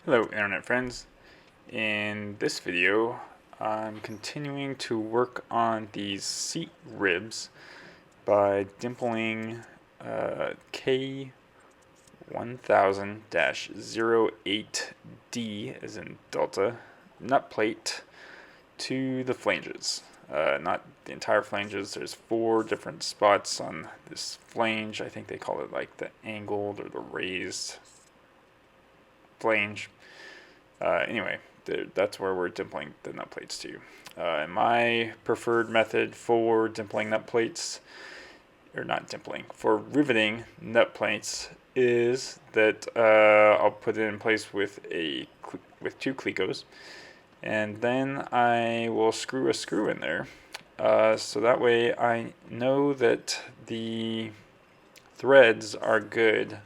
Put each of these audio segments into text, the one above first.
Hello internet friends. In this video I'm continuing to work on these seat ribs by dimpling K1000-08D as in Delta nut plate to the flanges. Not the entire flanges, there's 4 different spots on this flange. I think they call it like the angled or the raised flange. Anyway, that's where we're dimpling the nut plates to. My preferred method for dimpling nut plates, or not dimpling, for riveting nut plates is that I'll put it in place with 2 clecos, and then I will screw a screw in there. So that way I know that the threads are good.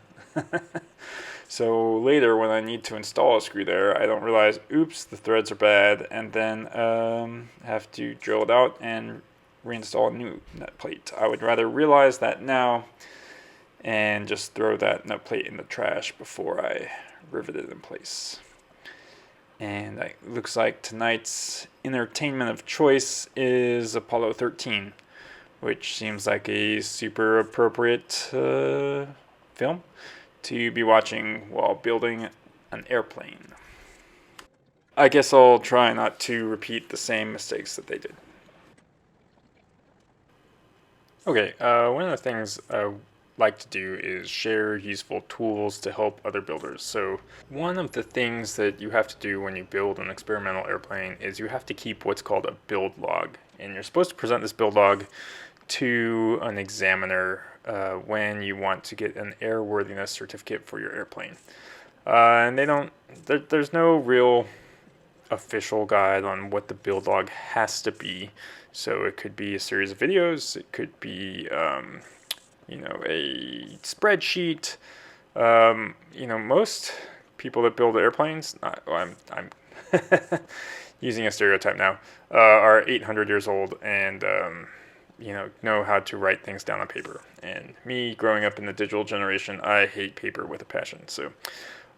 So later when I need to install a screw there, I don't realize, oops, the threads are bad, and then have to drill it out and reinstall a new nut plate. I would rather realize that now and just throw that nut plate in the trash before I rivet it in place. And it looks like tonight's entertainment of choice is Apollo 13, which seems like a super appropriate film to be watching while building an airplane. I guess I'll try not to repeat the same mistakes that they did. Okay, one of the things I like to do is share useful tools to help other builders. So one of the things that you have to do when you build an experimental airplane is you have to keep what's called a build log. And you're supposed to present this build log to an examiner when you want to get an airworthiness certificate for your airplane. And there's no real official guide on what the build log has to be. So it could be a series of videos, it could be a spreadsheet. Most people that build airplanes, I'm using a stereotype now, are 800 years old and know how to write things down on paper. And me, growing up in the digital generation, I hate paper with a passion. So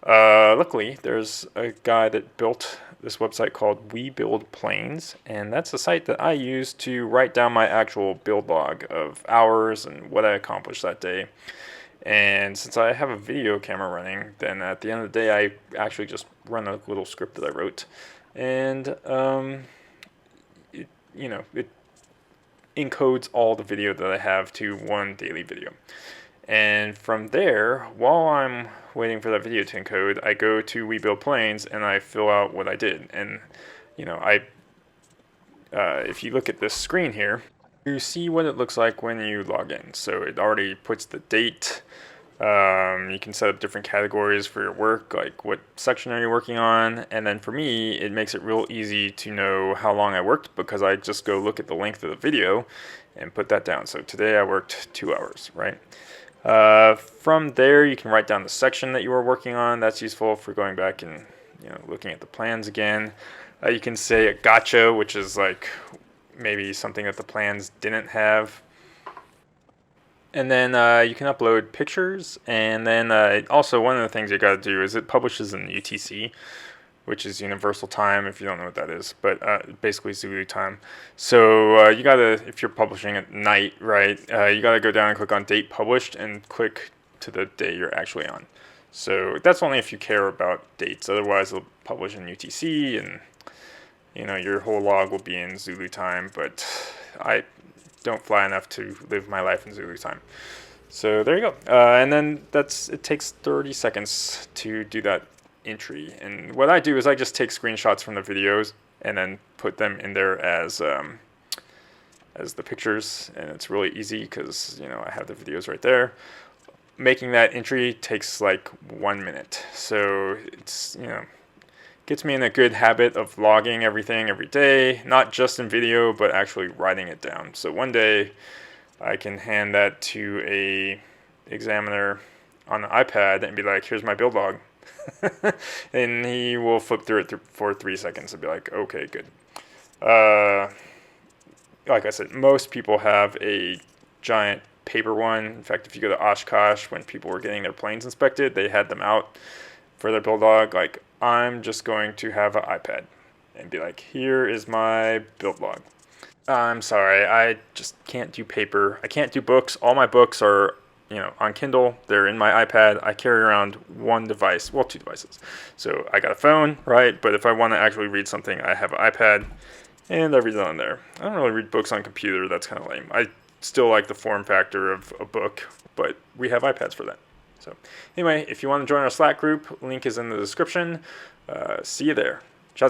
luckily, there's a guy that built this website called We Build Planes, and that's the site that I use to write down my actual build log of hours and what I accomplished that day. And since I have a video camera running, then at the end of the day, I actually just run a little script that I wrote, and it encodes all the video that I have to one daily video. And from there, while I'm waiting for that video to encode, I go to We Build Planes and I fill out what I did. And if you look at this screen here, you see what it looks like when you log in. So it already puts the date. You can set up different categories for your work, like what section are you working on. And then for me, it makes it real easy to know how long I worked because I just go look at the length of the video and put that down. So today I worked 2 hours, right? From there, you can write down the section that you were working on. That's useful for going back and looking at the plans again. You can say a gotcha, which is like maybe something that the plans didn't have. And then you can upload pictures. And then also one of the things you got to do is it publishes in UTC, which is Universal Time, if you don't know what that is, but basically Zulu time. So you gotta, if you're publishing at night, right, you gotta go down and click on date published and click to the day you're actually on. So that's only if you care about dates. Otherwise, it'll publish in UTC, and your whole log will be in Zulu time. But I don't fly enough to live my life in Zulu time. So there you go. And then it takes 30 seconds to do that entry. And what I do is I just take screenshots from the videos and then put them in there as the pictures, and it's really easy because I have the videos right there. Making that entry takes like 1 minute, so it's gets me in a good habit of logging everything every day, not just in video but actually writing it down. So one day I can hand that to a examiner on an iPad and be like, here's my build log. And he will flip through it for 3 seconds and be like, okay, good. Like I said, most people have a giant paper one. In fact, if you go to Oshkosh, when people were getting their planes inspected, they had them out for their build log. Like I'm just going to have an iPad and be like, here is my build log. I'm sorry, I just can't do paper. I can't do books. All my books are, on Kindle. They're in my iPad. I carry around one device, well, two devices. So I got a phone, right? But if I want to actually read something, I have an iPad, and I read it on there. I don't really read books on computer. That's kind of lame. I still like the form factor of a book, but we have iPads for that. So anyway, if you want to join our Slack group, link is in the description. See you there. Ciao.